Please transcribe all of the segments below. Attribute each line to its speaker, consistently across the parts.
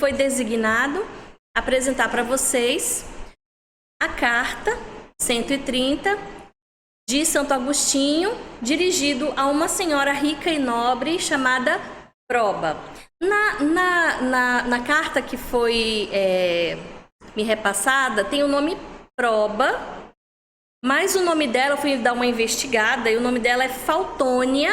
Speaker 1: foi designado apresentar para vocês a carta 130 de Santo Agostinho, dirigido a uma senhora rica e nobre chamada Proba. Na carta que foi me repassada, tem o nome Proba, mas o nome dela, eu fui dar uma investigada, e o nome dela é Faltônia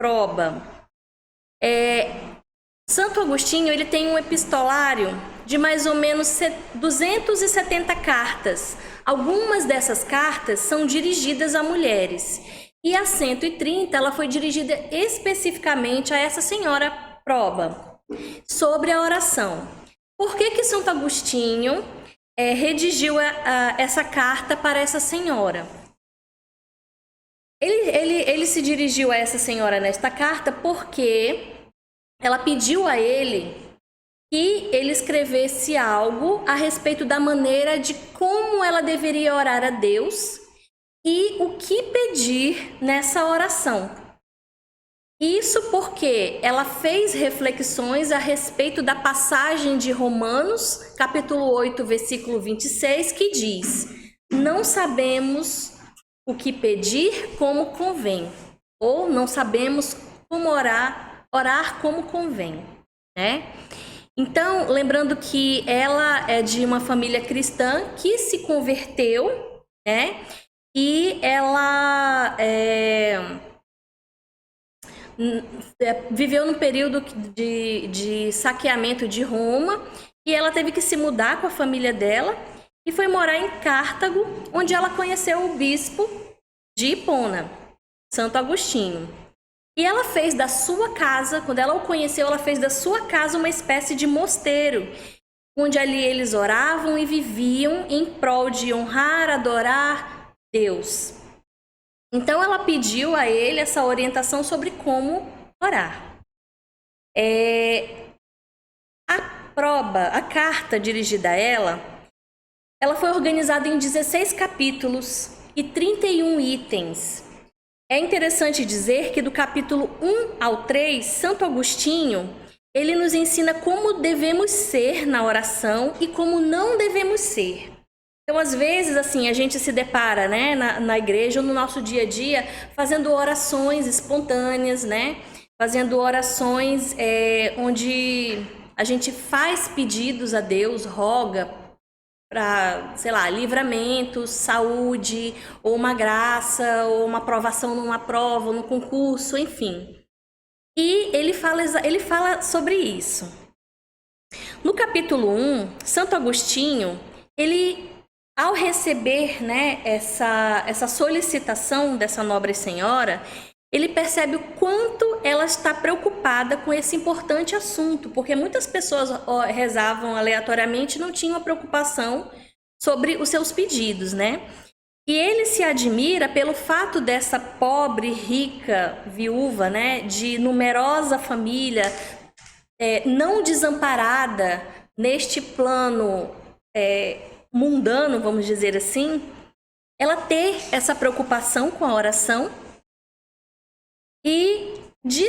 Speaker 1: Proba. Santo Agostinho, ele tem um epistolário de mais ou menos 270 cartas. Algumas dessas cartas são dirigidas a mulheres. E a 130, ela foi dirigida especificamente a essa senhora Proba, sobre a oração. Por que Santo Agostinho redigiu essa carta para essa senhora? Ele se dirigiu a essa senhora nesta carta porque ela pediu a ele que ele escrevesse algo a respeito da maneira de como ela deveria orar a Deus e o que pedir nessa oração. Isso porque ela fez reflexões a respeito da passagem de Romanos, capítulo 8, versículo 26, que diz: não sabemos o que pedir como convém, ou não sabemos como orar como convém, né? Então, lembrando que ela é de uma família cristã que se converteu, né? E ela viveu num período de saqueamento de Roma, e ela teve que se mudar com a família dela e foi morar em Cartago, onde ela conheceu o bispo de Hipona, Santo Agostinho. E ela fez da sua casa, quando ela o conheceu, ela fez da sua casa uma espécie de mosteiro, onde ali eles oravam e viviam em prol de honrar, adorar Deus. Então ela pediu a ele essa orientação sobre como orar. A carta dirigida a ela foi organizada em 16 capítulos e 31 itens. É interessante dizer que do capítulo 1 ao 3, Santo Agostinho, ele nos ensina como devemos ser na oração e como não devemos ser. Então, às vezes, assim, a gente se depara, né, na igreja ou no nosso dia a dia, fazendo orações espontâneas, né? Fazendo orações onde a gente faz pedidos a Deus, roga para, sei lá, livramento, saúde, ou uma graça, ou uma aprovação numa prova, ou no concurso, enfim. E ele fala sobre isso. No capítulo 1, Santo Agostinho, ele, ao receber, né, essa solicitação dessa nobre senhora, ele percebe o quanto ela está preocupada com esse importante assunto, porque muitas pessoas rezavam aleatoriamente e não tinham a preocupação sobre os seus pedidos, né? E ele se admira pelo fato dessa pobre, rica viúva, né, de numerosa família, não desamparada neste plano mundano, vamos dizer assim, ela ter essa preocupação com a oração e de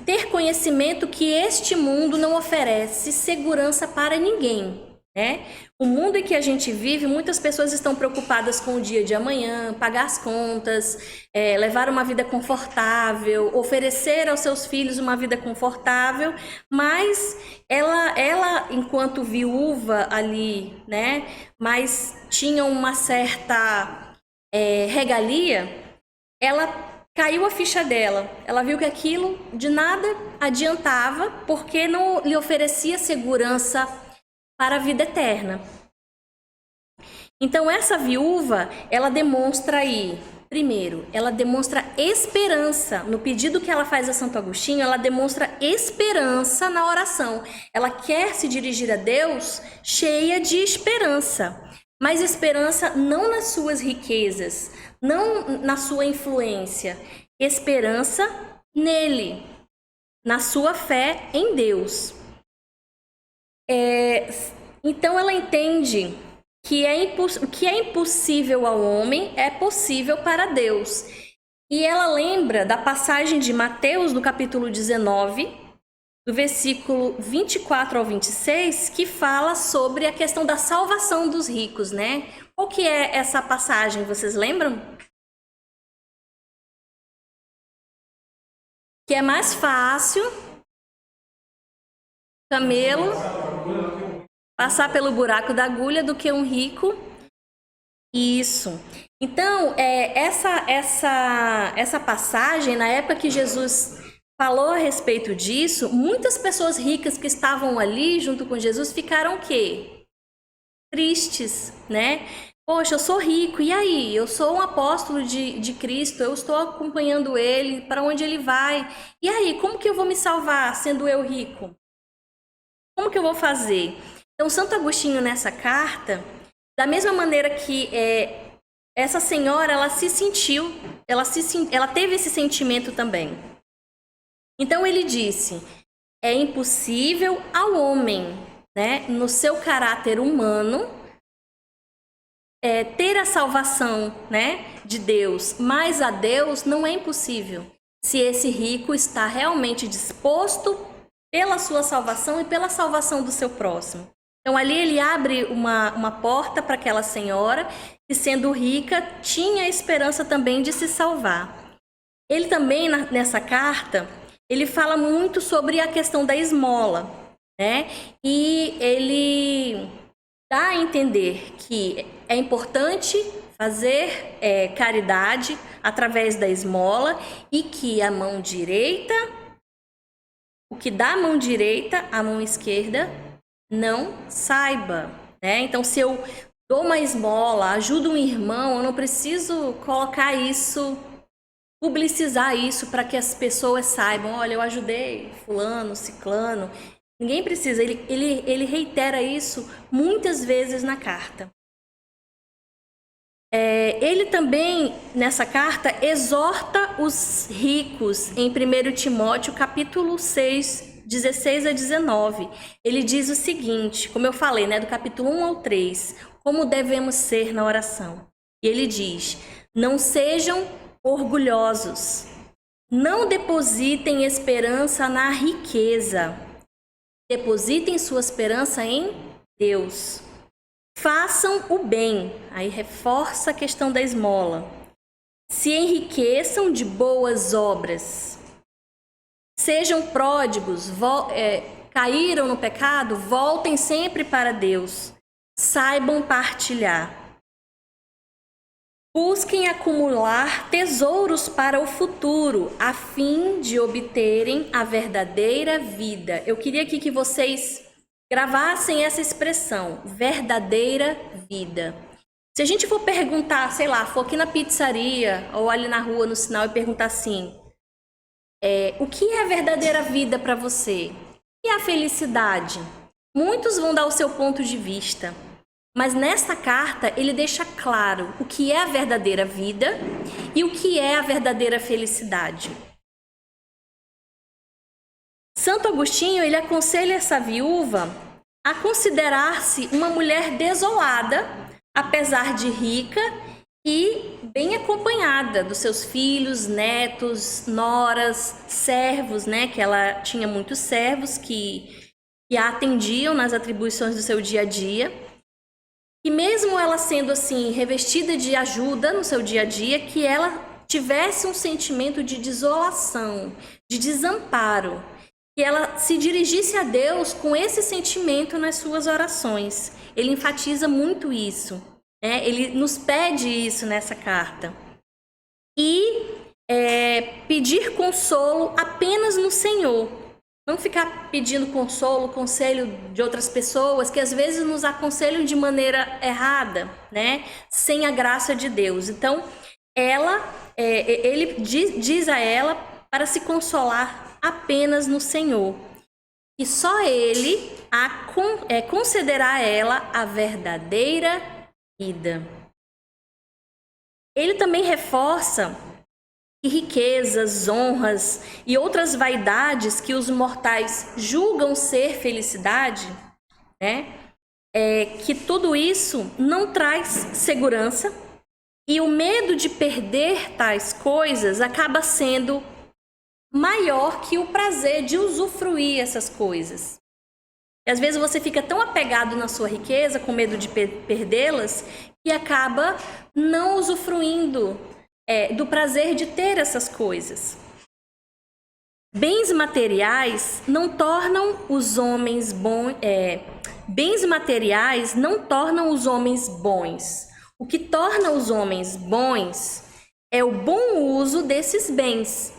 Speaker 1: ter conhecimento que este mundo não oferece segurança para ninguém, né? O mundo em que a gente vive, muitas pessoas estão preocupadas com o dia de amanhã, pagar as contas, levar uma vida confortável, oferecer aos seus filhos uma vida confortável, mas ela enquanto viúva ali, né, mas tinha uma certa regalia, ela caiu a ficha dela. Ela viu que aquilo de nada adiantava, porque não lhe oferecia segurança para a vida eterna. Então essa viúva, ela demonstra aí, primeiro, ela demonstra esperança. No pedido que ela faz a Santo Agostinho, ela demonstra esperança na oração. Ela quer se dirigir a Deus cheia de esperança, mas esperança não nas suas riquezas, não na sua influência, esperança nele, na sua fé em Deus. Então ela entende que o que é impossível ao homem é possível para Deus. E ela lembra da passagem de Mateus, no capítulo 19, do versículo 24 ao 26, que fala sobre a questão da salvação dos ricos, né? Qual que é essa passagem, vocês lembram? Que é mais fácil camelo passar pelo buraco da agulha do que um rico. Isso. Então, essa passagem, na época que Jesus falou a respeito disso, muitas pessoas ricas que estavam ali junto com Jesus ficaram o quê? Tristes, né? Poxa, eu sou rico, e aí? Eu sou um apóstolo de Cristo, eu estou acompanhando ele, para onde ele vai? E aí, como que eu vou me salvar sendo eu rico? Como que eu vou fazer? Então, Santo Agostinho, nessa carta, da mesma maneira que essa senhora, ela se sentiu, ela teve esse sentimento também. Então, ele disse, é impossível ao homem, né, no seu caráter humano, ter a salvação, né, de Deus, mas a Deus não é impossível, se esse rico está realmente disposto pela sua salvação e pela salvação do seu próximo. Então, ali ele abre uma porta para aquela senhora, que sendo rica, tinha a esperança também de se salvar. Ele também, nessa carta, ele fala muito sobre a questão da esmola, né? E ele dá a entender que é importante fazer caridade através da esmola e que a mão direita, o que dá a mão direita, a mão esquerda não saiba, né? Então, se eu dou uma esmola, ajudo um irmão, eu não preciso colocar isso, publicizar isso para que as pessoas saibam, olha, eu ajudei fulano, ciclano. Ninguém precisa, ele reitera isso muitas vezes na carta. Ele também, nessa carta, exorta os ricos em 1 Timóteo, capítulo 6, 16 a 19. Ele diz o seguinte, como eu falei, né, do capítulo 1 ao 3, como devemos ser na oração. E ele diz, não sejam orgulhosos, não depositem esperança na riqueza, depositem sua esperança em Deus. Façam o bem, aí reforça a questão da esmola. Se enriqueçam de boas obras. Sejam pródigos, caíram no pecado, voltem sempre para Deus. Saibam partilhar. Busquem acumular tesouros para o futuro, a fim de obterem a verdadeira vida. Eu queria aqui que vocês gravassem essa expressão, verdadeira vida. Se a gente for perguntar, sei lá, for aqui na pizzaria ou ali na rua, no sinal, e perguntar assim, o que é a verdadeira vida para você? O que é a felicidade? Muitos vão dar o seu ponto de vista. Mas nesta carta, ele deixa claro o que é a verdadeira vida e o que é a verdadeira felicidade. Santo Agostinho, ele aconselha essa viúva a considerar-se uma mulher desolada, apesar de rica e bem acompanhada dos seus filhos, netos, noras, servos, né? Que ela tinha muitos servos que a atendiam nas atribuições do seu dia a dia. E mesmo ela sendo assim revestida de ajuda no seu dia a dia, que ela tivesse um sentimento de desolação, de desamparo, que ela se dirigisse a Deus com esse sentimento nas suas orações. Ele enfatiza muito isso, né? Ele nos pede isso nessa carta. E pedir consolo apenas no Senhor. Não ficar pedindo consolo, conselho de outras pessoas que às vezes nos aconselham de maneira errada, né? Sem a graça de Deus. Então, ele diz a ela para se consolar apenas no Senhor. E só Ele concederá a ela a verdadeira vida. Ele também reforça que riquezas, honras e outras vaidades que os mortais julgam ser felicidade, né? Que tudo isso não traz segurança e o medo de perder tais coisas acaba sendo maior que o prazer de usufruir essas coisas. E às vezes você fica tão apegado na sua riqueza, com medo de perdê-las, que acaba não usufruindo do prazer de ter essas coisas. Bens materiais não tornam os homens bons. Bens materiais não tornam os homens bons. O que torna os homens bons é o bom uso desses bens.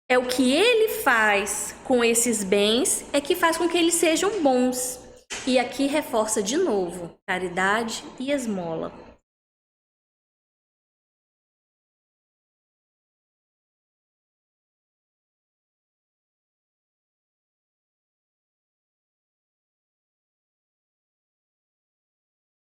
Speaker 1: É o que ele faz com esses bens é que faz com que eles sejam bons. E aqui reforça de novo, caridade e esmola.